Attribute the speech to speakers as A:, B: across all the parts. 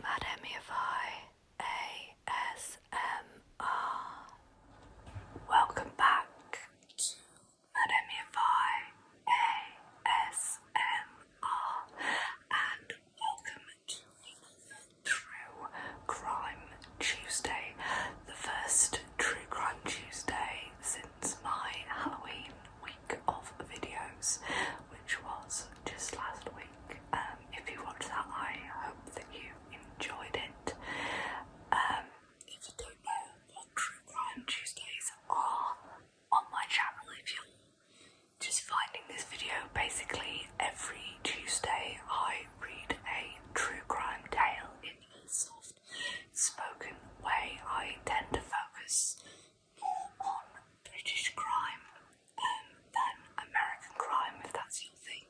A: MademmyifyASMR. Welcome back to MademmyifyASMR and welcome to True Crime Tuesday, the first True Crime Tuesday since my Halloween week of videos, which was just last week. If you watched that, I hope that you enjoyed it. If you don't know what True Crime Tuesdays are on my channel, if you're just finding this video, basically every Tuesday I read a true crime tale in a soft spoken way. I tend to focus more on British crime than American crime, if that's your thing.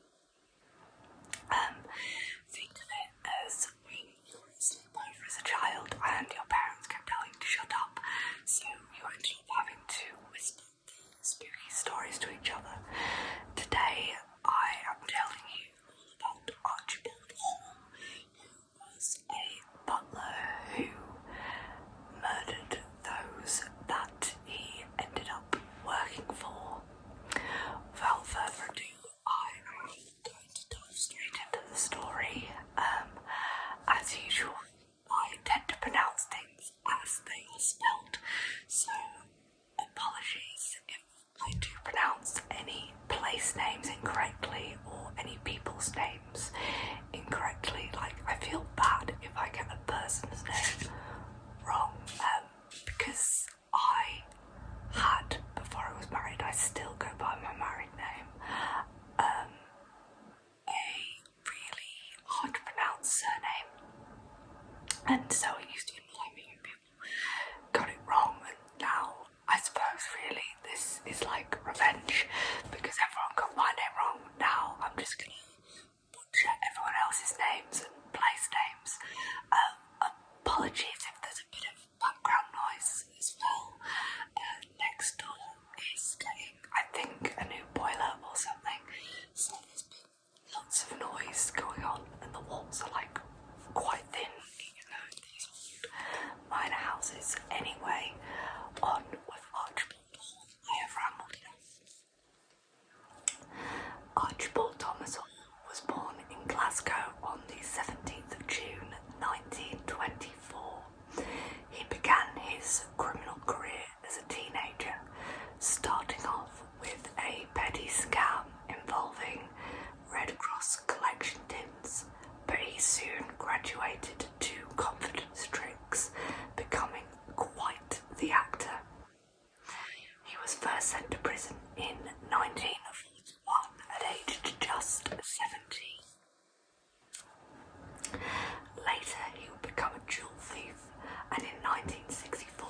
A: Think of it as when you were at sleepover as a child and your parents kept telling you to shut up, so you ended up having to whisper spooky stories to each other. Today I am telling you all about Archibald, who was a butler who murdered those that he ended up working for. Without further ado, I am going to dive straight into the story. As usual, I tend to pronounce things as they are spelled, so apologies if I do pronounce any place names incorrectly or any people's names incorrectly. Like, I feel bad if I get a person's name wrong, because I had, before I was married, I still go by my married name, a really hard to pronounce surname, and so it used to annoy me when people got it wrong, and now I suppose really this is like revenge because everyone got my name wrong. Now I'm just gonna butcher everyone else's names and place names. Apologies if there's a bit of background noise as well. Next door is getting, I think, a new boiler or something, so there's been lots of noise going on and the walls are like quite thin, you know, these old minor houses. Anyway, on with Archibald. I have rambled enough. Archibald Thomas Hall was born in Glasgow on the 17th of June 1924. He began his criminal career as a teenager, starting off with a petty scam involving Red Cross collection tins, but he soon graduated to confidence tricks, becoming quite the actor. He was first sent to prison in 1941 at age just 17. Later, he would become a jewel thief, and in 1964,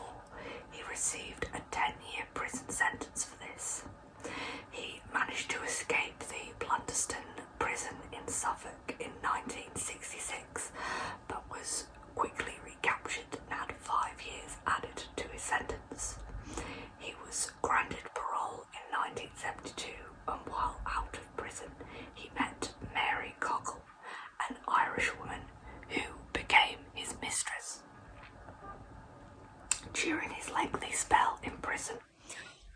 A: he received a 10-year prison sentence for this. He managed to escape the Blunderston prison in Suffolk in 1966, but was quickly recaptured and had 5 years added to his sentence. He was granted parole in 1972, and while out of prison, he met Mary Cockle, an Irish woman who became his mistress. During his lengthy spell in prison,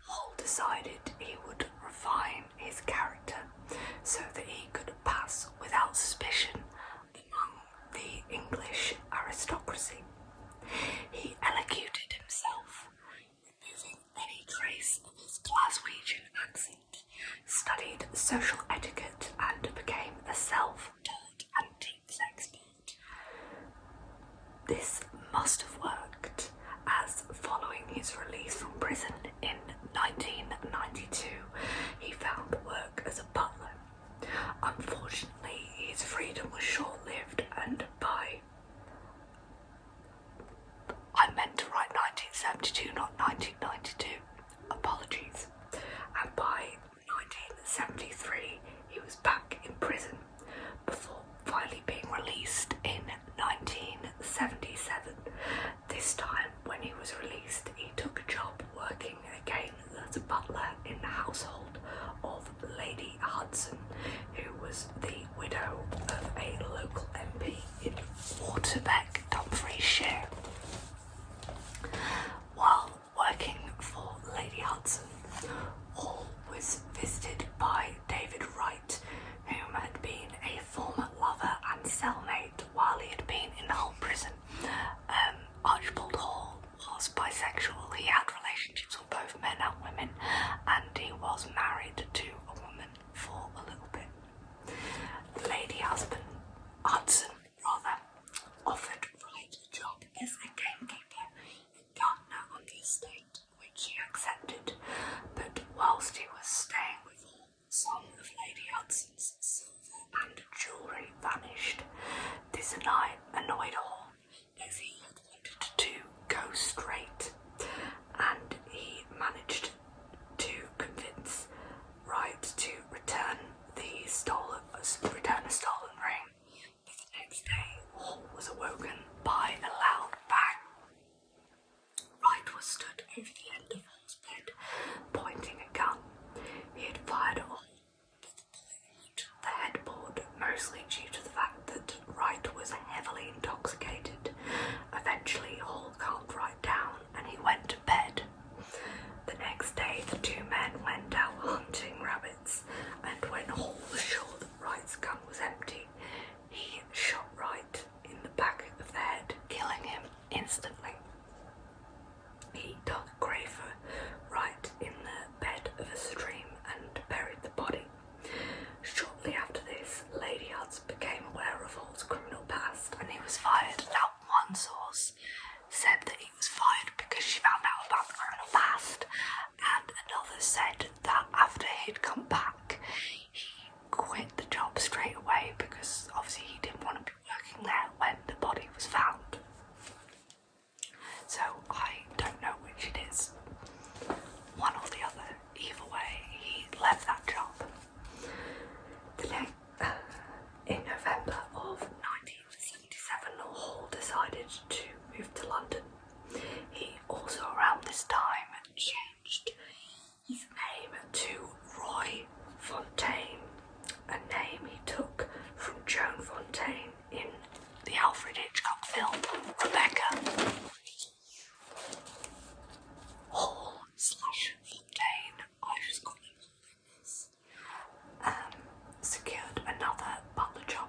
A: Hall decided he would refine his character so that he could pass without suspicion among the English aristocracy. He elocuted himself, removing any trace of his Glaswegian accent, studied social etiquette, and became a self-taught antiques expert. This must have worked, as following his release from prison in 1992, he found work as a butler. Unfortunately, his freedom was short-lived, and I meant to write 1972, not 1992. Apologies. And by 1973, he was back in prison before finally being released in 1977. This time, when he was released, he took a job working again as a butler in the household of Lady Hudson, who was the widow of a local This annoyed Hall, as he had wanted to go straight, and he managed to convince Wright to return a stolen ring. But the next day, Hall was awoken by a loud bang. Wright was stood over the end of Hall's bed, pointing a gun. He had fired at Hall, but the bullet hit the headboard, mostly due to the fact that Wright was heavily intoxicated. Eventually, Hall calmed Wright down and he went to bed. The next day, the two men went out hunting rabbits, and when Hall was sure that Wright's gun was empty, he shot Wright in the back of the head, killing him instantly. He dug a grave for Wright in the bed of a stream and buried the body. Shortly after this, Lady Hutz became aware of Hall's criminal past and he was fired. Now, one source said that he was fired because she found out about the criminal past, and another said that after he'd come back, he quit the job straight away because obviously he didn't want to be working there when the body was found. So I don't know which it is, one or the other. Either way, he left that job. In November of 1977, Hall decided to move to London. He also around this time changed his name to Roy Fontaine, a name he took from Joan Fontaine in the Alfred Hitchcock film Rebecca. Hall/Fontaine, I just call him Hall, secured another butler job,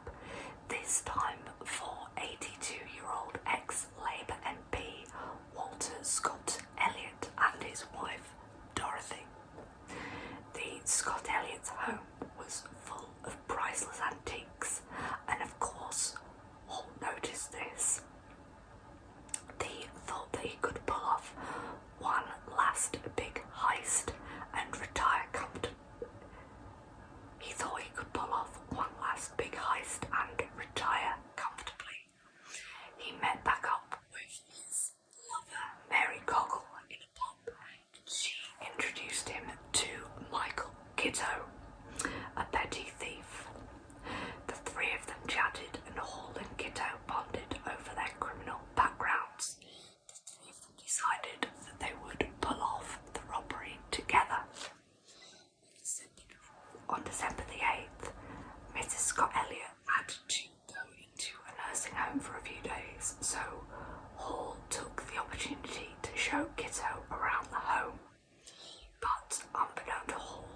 A: this time for 82-year-old ex-Labour MP Walter Scott Elliot and his wife Dorothy. The Scott Elliots' home was full of priceless antiques, and of course Hall noticed this. He thought that he could pull off one last big heist and retire comfortably. He met back up with his lover, Mary Goggle, in a pub. She introduced him to Michael Kitto, a petty thief. The three of them chatted, and Hall and Kitto bonded over their criminal backgrounds. The three of them decided that they would pull off the robbery together. On December the 8th, Mrs. Scott Elliot had to go into a nursing home for a few days, so Hall took the opportunity to show Kitto around the home. But unbeknown to Hall,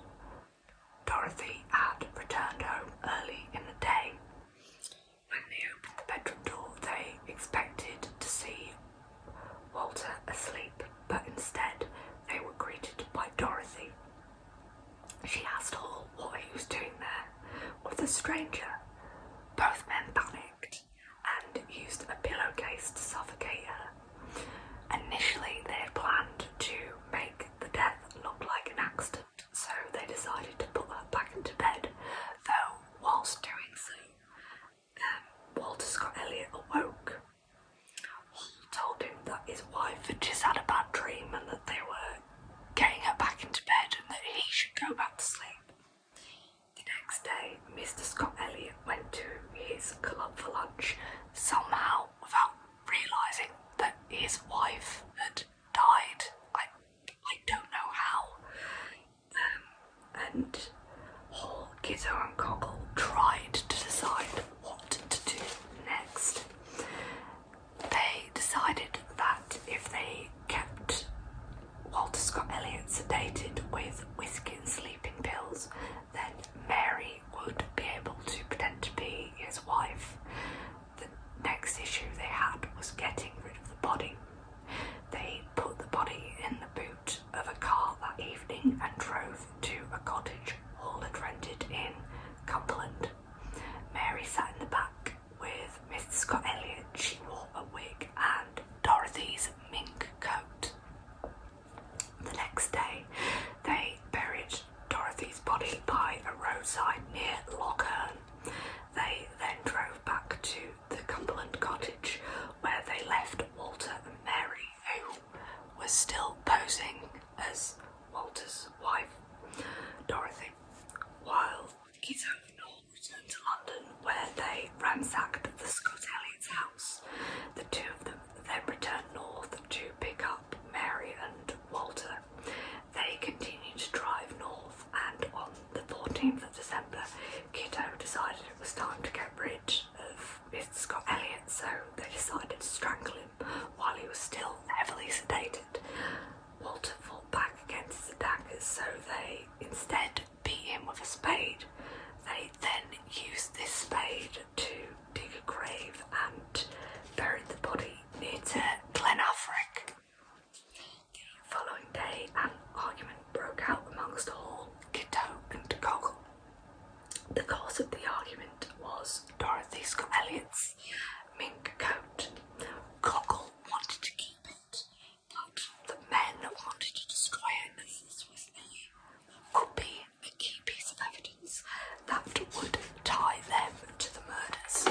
A: Dorothy had returned home early in the day. When they opened the bedroom door, they expected to see Walter asleep, but instead they were greeted by Dorothy. She asked Hall what he was doing there with a stranger. Both men panicked and used a pillowcase to suffocate her. Initially, they had planned to make the death look like an accident, so they decided to put her back into bed, though whilst doing so, Walter Scott Elliot awoke. Hall told him that his wife had just had a bad dream and that they were getting her back into bed and that he should go back to sleep. The next day, Mr. Scott Elliot went to his club for lunch, somehow without realising that his wife had died. I don't know how. And Hall, Kitto and Goggle tried to decide what to do next. They decided that if they kept Walter Scott Elliot sedated with whiskey and sleeping pills, then Mary would be able to pretend to be his wife. The next issue they had was getting rid of the body. They put the body in the boot of a car that evening and drove to a cottage Hall had rented in Elliott's mink coat. Cockle wanted to keep it, but the men wanted to destroy it as this was could be a key piece of evidence that would tie them to the murders.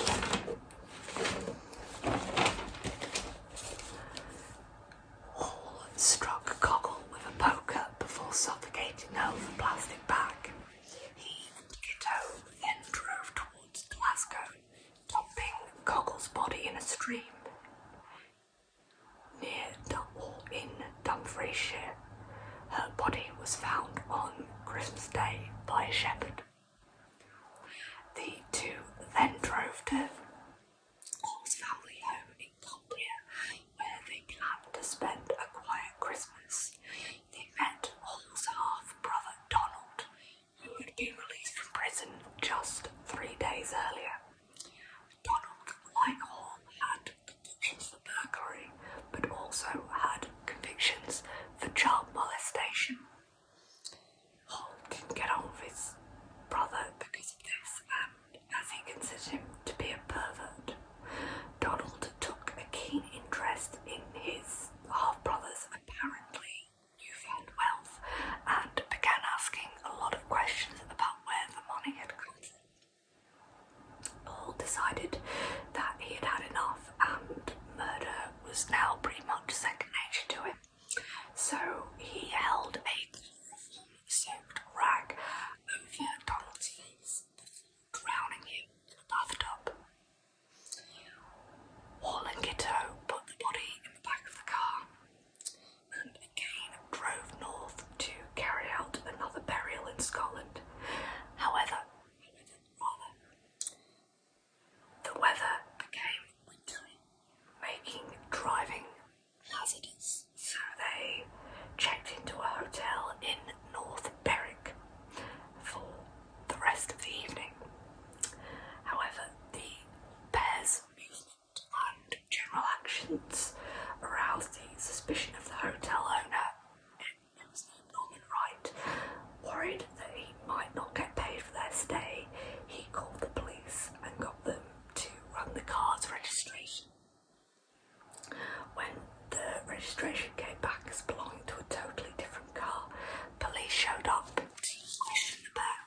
A: Hall struck Cockle with a poker before suffocating her with a plastic bag. He and Gitto then drove towards Glasgow, dumping Cockle's body in a stream in Dumfriesshire. Her body was found on Christmas Day by a shepherd. The two then drove to Hall's family home in Cumbria, where they planned to spend a quiet Christmas. They met Hall's half-brother Donald, who had been released from prison just 3 days earlier. Donald, like Hall, had convictions for burglary, but also had convictions for child molestation. Hall didn't get on with his brother because of this, and as he considered him to be a pervert. Donald took a keen interest in his half-brother's apparently newfound wealth and began asking a lot of questions about where the money had come from. Hall decided that he had had enough and murder was now pretty much second nature to him. So he held a chloroform-soaked rag over Donald's face before drowning him in a bathtub. Hall and Gitto put the body in the back of the car and again drove north to carry out another burial in Scotland. However, the weather became wintry, making driving hazardous, so they checked into a hotel in North Berwick for the rest of the evening. However, the pair's movement and general actions aroused the suspicion of the hotel owner. It was Norman Wright. Worried that he might not get paid for their stay, he called the police and got them to run the car's registration. When the registration came back as belonging to a totally different car, police showed up to question the pair.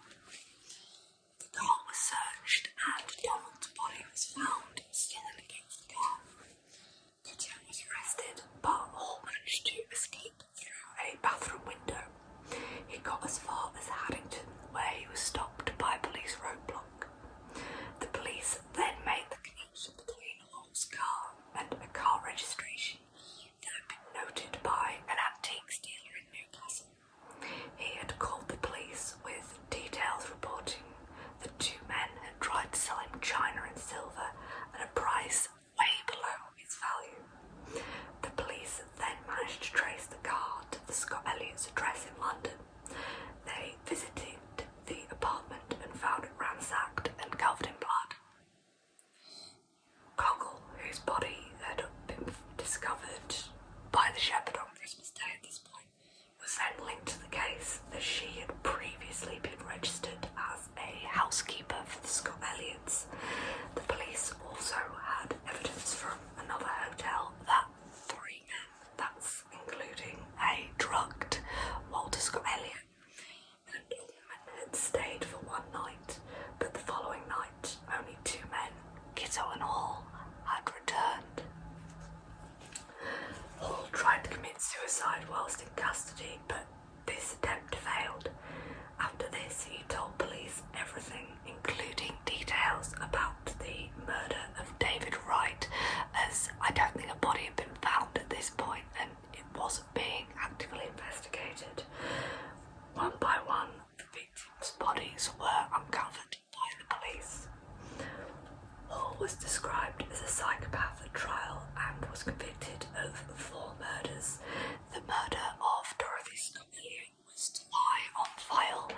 A: The car was searched and Donald's body was found still in the gate of the car. Gitto was arrested, but Hall managed to escape through a bathroom window. He got as far as Haddington, where he was stopped by a police roadblock. The police then made the connection between Hall's car and a car registration that had been noted by an antiques dealer in Newcastle. He had called the police with details reporting the two men had tried to sell him china and silver at a price way below its value. The police then managed to trace the car to the Scott Elliott's address in London. They visited the apartment and found it ransacked and covered in blood. Cockle, whose body had been discovered by the shepherd on Christmas Day at this point, was then linked to the case as she had previously been registered as a housekeeper for the Scott Elliots. The police also had evidence from another hotel that 3 men, that's including a drugged Walter Scott Elliot, and a woman had stayed for one night, but the following night only 2 men, Gitto and Hall, had returned. Hall tried to commit suicide whilst in custody, but this attempt failed. After this, he told police everything, including details about the murder of David Wright, as I don't think a body had been found at this point and it wasn't being actively investigated. One by one, the victims' bodies were uncovered by the police. Hall was described as a psychopath at trial and was convicted of 4 murders. The murder of Dorothy Scott Elliott was to lie on file,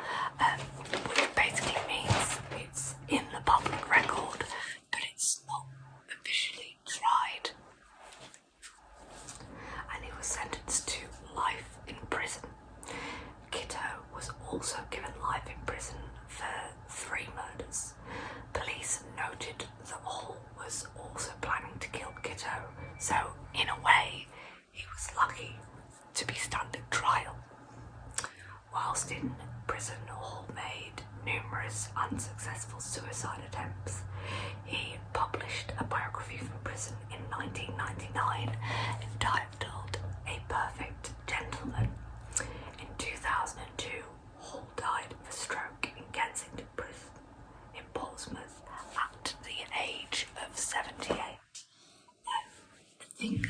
A: which basically means it's in the public record, but it's not officially tried. And he was sentenced to life in prison. Gitto was also given life in prison for 3 murders. Police noted that Hall was also planning to kill Kitto, so in a way, he was lucky to be standing trial. Whilst in prison, Hall made numerous unsuccessful suicide attempts. He published a biography from prison in 1999 entitled A Perfect Gentleman. In 2002, Hall died of a stroke in Kensington Prison in Portsmouth at the age of 78. I think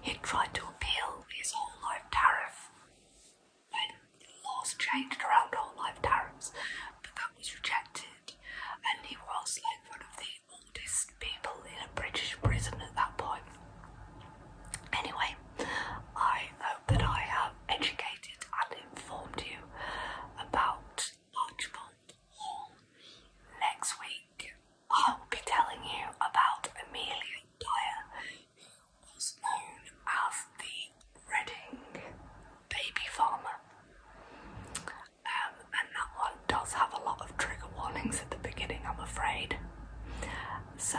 A: he tried to appeal his whole life tariff when the laws changed around whole life tariffs, but that was rejected, and he was like one of the oldest people in a British prison at that point. Anyway, I hope that I have educated and informed you about Archibald Hall. Next week, I'll be telling you about Amelia Dyer, who was known as the Reading baby farmer. And that one does have a lot of trigger warnings at the beginning, I'm afraid. So